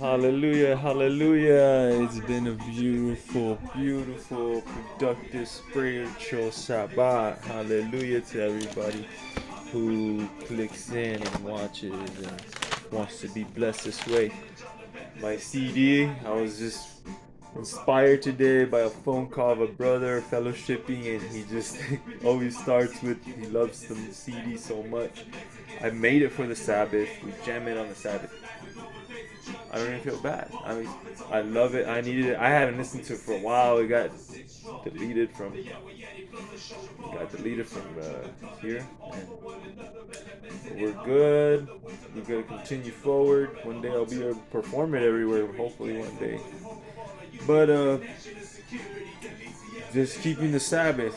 Hallelujah, hallelujah. It's been a beautiful, beautiful, productive, spiritual Shabbat. Hallelujah to everybody who clicks in and watches and wants to be blessed this way. My CD, I was just inspired today by a phone call of a brother fellowshipping, and he just always starts with he loves the CD so much. I made it for the Sabbath. We jam it on the Sabbath. I don't even feel bad. I mean, I love it. I needed it. I haven't listened to it for a while. It got deleted from here, and we're good. We're gonna continue forward. One day I'll be able to perform it everywhere. Hopefully one day. But just keeping the Sabbath.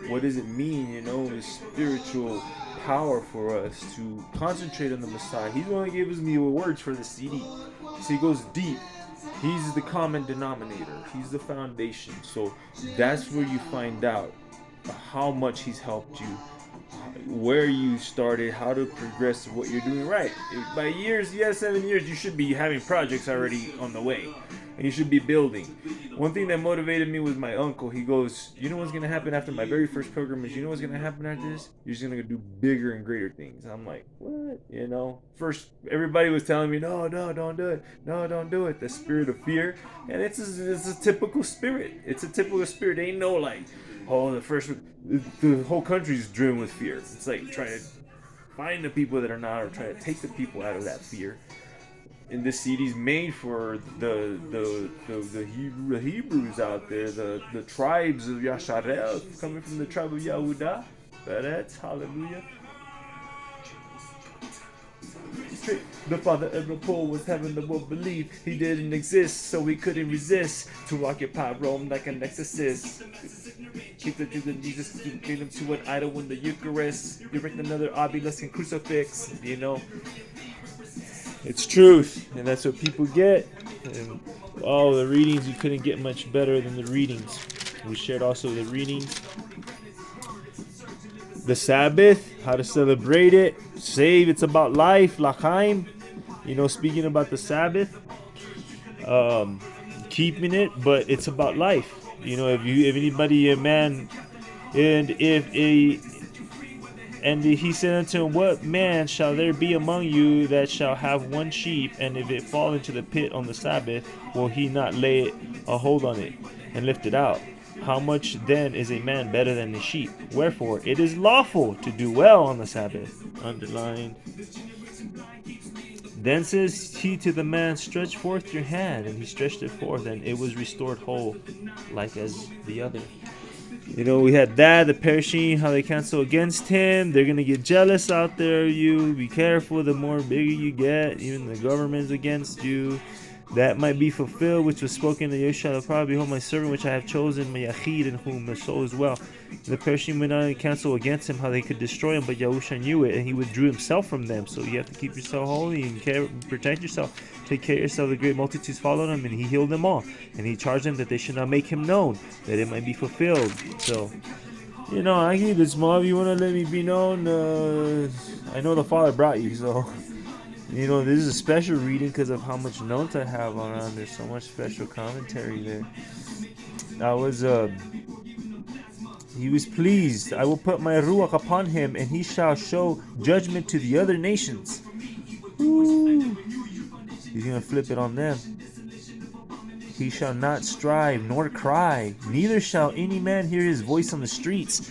What does it mean? You know, the spiritual power for us to concentrate on the Messiah. He's the one that gave us me words for the CD. So he goes deep. He's the common denominator. He's the foundation. So that's where you find out how much he's helped you, where you started, how to progress what you're doing right. By years, 7 years, you should be having projects already on the way. And you should be building. One thing that motivated me was my uncle. He goes, you know what's going to happen after my very first program is, you know what's going to happen after this? You're just going to do bigger and greater things. I'm like, what? You know, first everybody was telling me, no, don't do it. No, don't do it. The spirit of fear. And it's a typical spirit. It's a typical spirit. Ain't no like, oh, the whole country's driven with fear. It's like trying to find the people that are not, or try to take the people out of that fear. And this CD's made for the Hebrews out there, the tribes of Yasharel, coming from the tribe of Yehuda. That's hallelujah. The father of the poor was having the world believe he didn't exist, so we couldn't resist to occupy Rome like an exorcist. Keep the Jesus, made him to an idol in the Eucharist. Erect another obelisk and crucifix, you know. It's truth, and that's what people get. And the readings, you couldn't get much better than the readings. We shared also the readings. The Sabbath, how to celebrate it, save, it's about life, l'chaim. You know, speaking about the Sabbath, keeping it, but it's about life. You know, if anybody, a man, and he said unto him, what man shall there be among you that shall have one sheep, and if it fall into the pit on the Sabbath, will he not lay a hold on it and lift it out? How much then is a man better than the sheep? Wherefore it is lawful to do well on the Sabbath. Underlined. Then says he to the man, stretch forth your hand, and he stretched it forth, and it was restored whole, like as the other. You know, we had that, the perishing, how they cancel against him. They're going to get jealous out there. You be careful. The more bigger you get, even the government's against you. That might be fulfilled, which was spoken to Yeshua the prophet. Behold, my servant, which I have chosen, my Yachid, in whom my soul is well. The perishing went on and cancel against him, how they could destroy him, but Yahusha knew it, and he withdrew himself from them. So you have to keep yourself holy and protect yourself. Take care of yourself. The great multitudes followed him, and he healed them all. And he charged them that they should not make him known, that it might be fulfilled. So, you know, I give this mob. You want to let me be known? I know the Father brought you, so... You know, this is a special reading because of how much notes I have on. There's so much special commentary there. He was pleased. I will put my ruach upon him, and he shall show judgment to the other nations. Ooh. He's going to flip it on them. He shall not strive nor cry, neither shall any man hear his voice on the streets.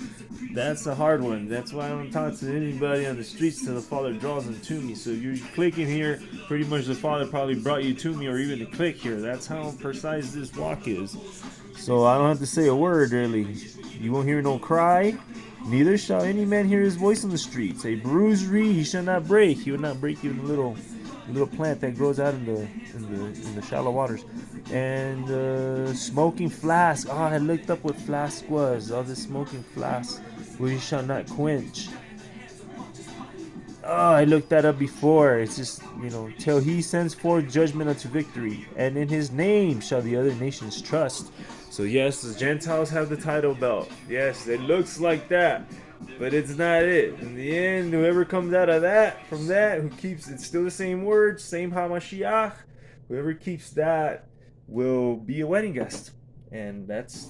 That's a hard one. That's why I don't talk to anybody on the streets till the Father draws them to me. So if you're clicking here, pretty much the Father probably brought you to me, or even to click here. That's how precise this walk is. So I don't have to say a word, really. You won't hear no cry. Neither shall any man hear his voice on the streets. A bruised reed he shall not break. He will not break even a little plant that grows out in the shallow waters. And smoking flask. I looked up what flask was. The smoking flask, which he shall not quench. I looked that up before. It's just, till he sends forth judgment unto victory, and in his name shall the other nations trust. So yes, the Gentiles have the title belt. Yes, it looks like that, but it's not it. In the end, whoever comes out of that, from that, who keeps, it's still the same words, same HaMashiach, Whoever keeps that will be a wedding guest. And that's,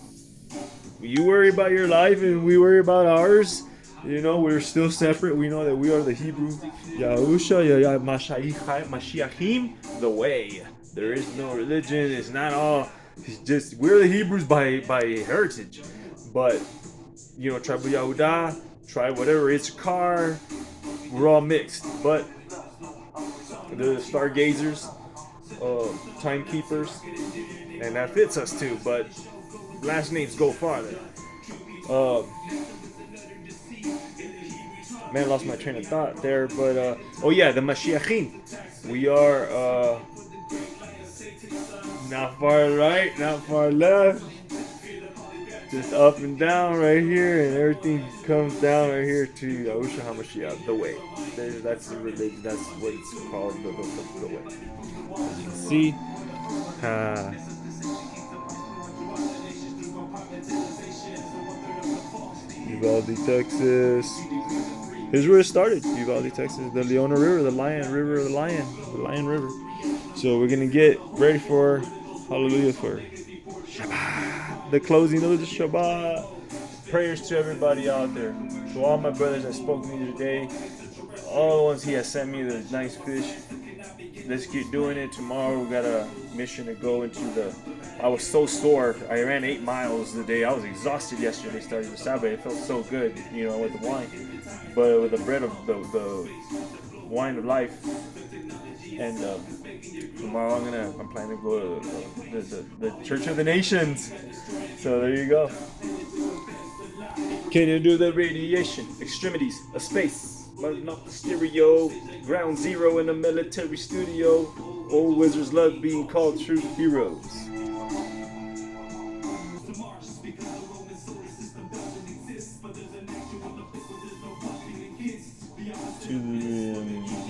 you worry about your life and we worry about ours. You know, we're still separate. We know that we are the Hebrew Yahusha, Mashiachim, the way. There is no religion. It's not all. It's just we're the Hebrews by heritage, but you know, tribe of Yahudah, tribe whatever, it's car. We're all mixed, but the stargazers, timekeepers, and that fits us too. But last names go farther. Uh, Man, lost my train of thought there, but oh yeah, the Mashiachim. We are not far right, not far left, just up and down right here, and everything comes down right here to Yahushua HaMashiach, the way. That's the religion. That's what it's called, the way. As you can see, Uvalde, Texas. Here's where it started, Uvalde, Texas. The Leona River, the Lion River, the Lion River. So we're gonna get ready for Hallelujah for ShabbaT, the closing of the ShabbaT. Prayers to everybody out there, to all my brothers that spoke to me today, all the ones he has sent me, the nice fish. Let's keep doing it. Tomorrow we got a mission to go into the. I was so sore. I ran 8 miles the day. I was exhausted yesterday starting the Sabbath. It felt so good, you know, with the wine, but with the bread of the wine of life. And tomorrow I'm planning to go to the Church of the Nations. So there you go. Can you do the radiation, extremities, a space? But not the stereo, ground zero in a military studio. Old wizards love being called true heroes.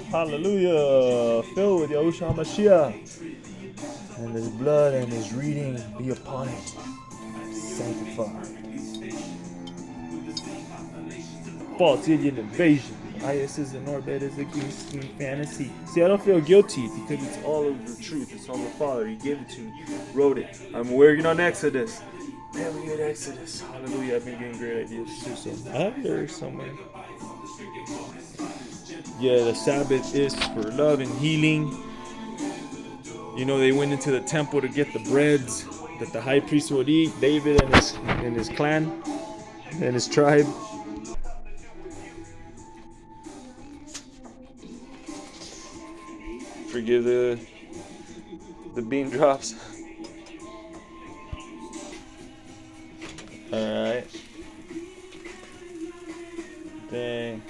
Hallelujah, filled with Yahushua HaMashiach, and his blood and his reading be upon it, sanctified. False alien invasion. IS is in orbit is against fantasy. See, I don't feel guilty because it's all of the truth. It's all the Father. He gave it to me, wrote it. I'm working on Exodus. Man, we get Exodus. Hallelujah. I've been getting great ideas too. So I have there somewhere. Yeah, the Sabbath is for love and healing. You know, they went into the temple to get the breads that the high priest would eat. David and his clan and his tribe. Forgive the bean drops. Alright. Dang.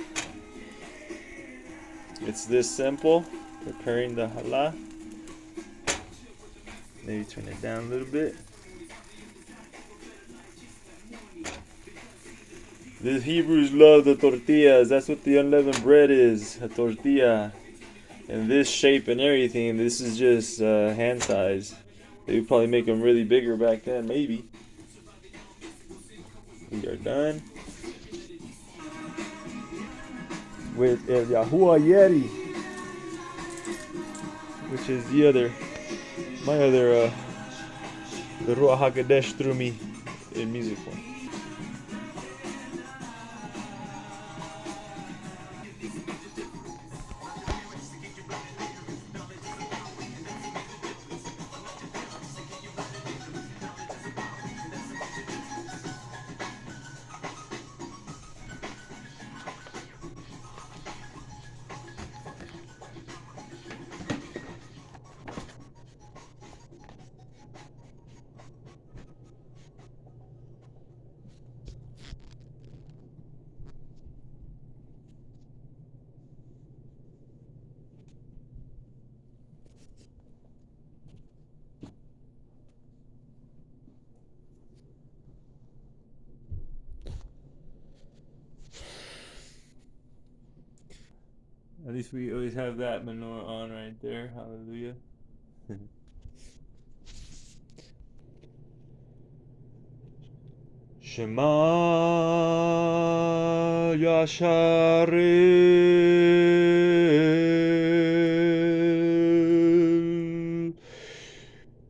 It's this simple. Preparing the halal. Maybe turn it down a little bit. The Hebrews love the tortillas. That's what the unleavened bread is. A tortilla. And this shape and everything, this is just hand size. They would probably make them really bigger back then, maybe. We are done with El Yahuwah Yeti, which is my other, the Ruach HaKodesh through me in music form. At least we always have that menorah on right there. Hallelujah. Shema Yasharel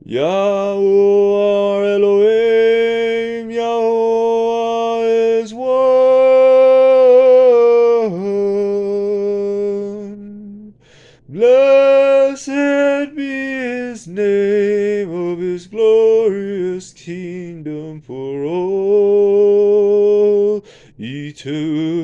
Yahuwah Elohim, Yahuwah is one. Blessed be his name of his glorious kingdom for all eternity.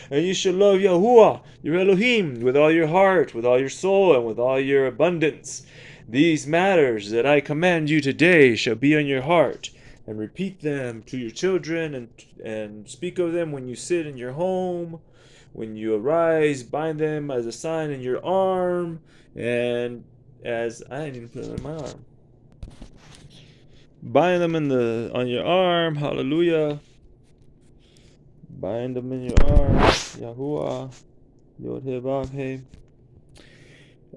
And you shall love Yahuwah, your Elohim, with all your heart, with all your soul, and with all your abundance. These matters that I command you today shall be on your heart, and repeat them to your children, and speak of them when you sit in your home, when you arise, bind them as a sign in your arm, and as I didn't put them in my arm. Bind them on your arm, hallelujah. Bind them in your arm, Yahuwah, Yod He Vav He.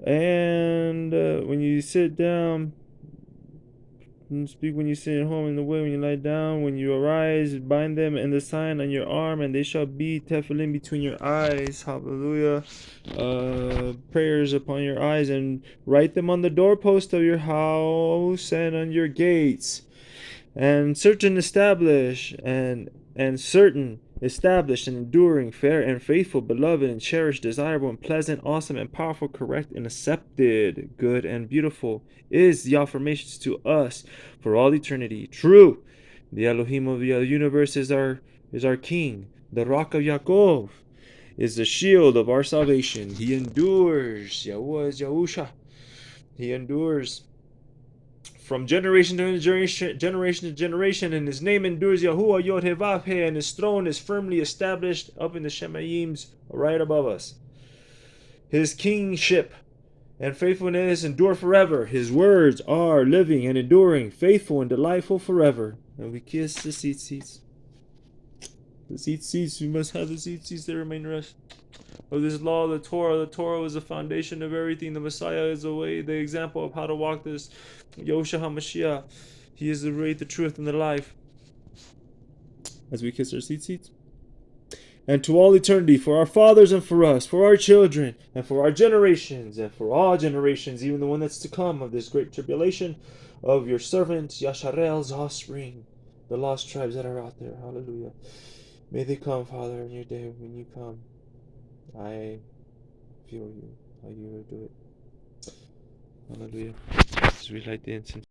And when you sit down, speak when you sit at home, in the way when you lie down, when you arise, bind them in the sign on your arm, and they shall be tefillin between your eyes. Hallelujah. Prayers upon your eyes, and write them on the doorpost of your house and on your gates. And certain established and enduring, fair and faithful, beloved and cherished, desirable and pleasant, awesome and powerful, correct and accepted, good and beautiful is the affirmations to us for all eternity. True, the Elohim of the universe is our King, the Rock of Yaakov is the shield of our salvation. He endures. Yahuwah is Yahusha. He endures from generation to generation, and his name endures. Yahuwah Yod He Vav He, and his throne is firmly established up in the Shemayims right above us. His kingship and faithfulness endure forever. His words are living and enduring, faithful and delightful forever. And we kiss the seats. The seats, we must have the seats that remain rest. Of this law, the Torah was the foundation of everything. The Messiah is the way, the example of how to walk this. Yahushua HaMashiach, he is the way, the truth, and the life. As we kiss our seats. And to all eternity, for our fathers and for us, for our children, and for our generations, and for all generations, even the one that's to come of this great tribulation, of your servant Yasharel's offspring, the lost tribes that are out there. Hallelujah. May they come, Father, in your day when you come. I feel you, how you will do it. Hallelujah. As we light the incense.